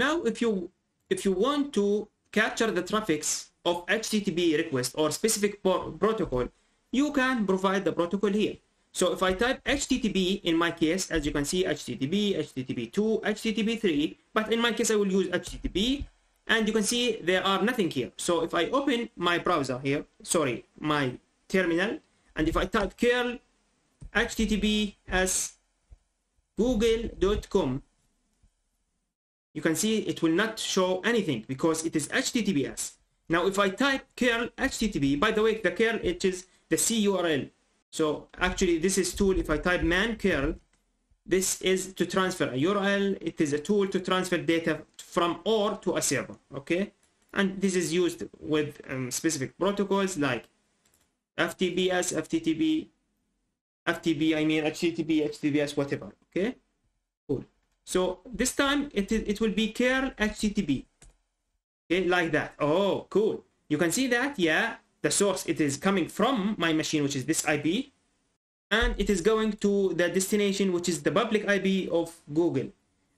Now if you want to capture the traffics of HTTP request or specific protocol, you can provide the protocol here. So if I type HTTP, in my case, as you can see, HTTP, HTTP2, HTTP3, but in my case I will use HTTP, and you can see there are nothing here. So if I open my browser here, sorry, my terminal, and if I type curl HTTP as google.com, you can see it will not show anything because it is HTTPS. Now if I type curl HTTP, by the way, the curl, it is the C URL. So actually this is tool. If I type man curl, this is to transfer a URL. It is a tool to transfer data from or to a server. Okay, and this is used with specific protocols like FTPS, FTTP, FTP, I mean HTTP, HTTPS, whatever. Okay, cool. So this time it will be curl HTTP. Okay, like that. Oh, cool. You can see that, yeah, the source, it is coming from my machine, which is this IP, and it is going to the destination, which is the public IP of Google.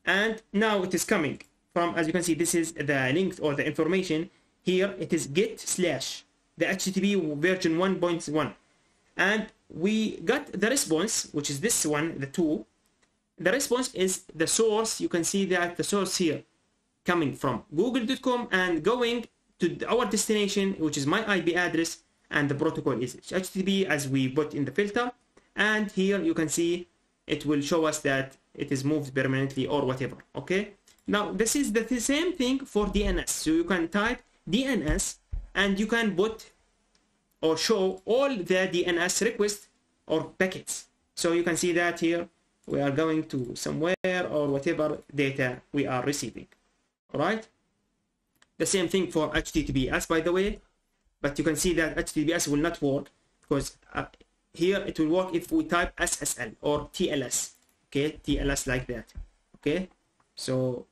And now it is coming from, as you can see, this is the link or the information here. It is get slash the HTTP version 1.1, and we got the response, which is this one, the 2. The response is the source. You can see that the source here coming from google.com and going to our destination, which is my IP address, and the protocol is HTTP as we put in the filter. And here you can see it will show us that it is moved permanently or whatever. Okay, now this is the same thing for DNS. So you can type DNS and you can put or show all the DNS requests or packets. So you can see that here we are going to somewhere or whatever data we are receiving. All right, the same thing for HTTPS, by the way, but you can see that HTTPS will not work because here it will work if we type SSL or TLS. Okay, TLS like that. Okay, so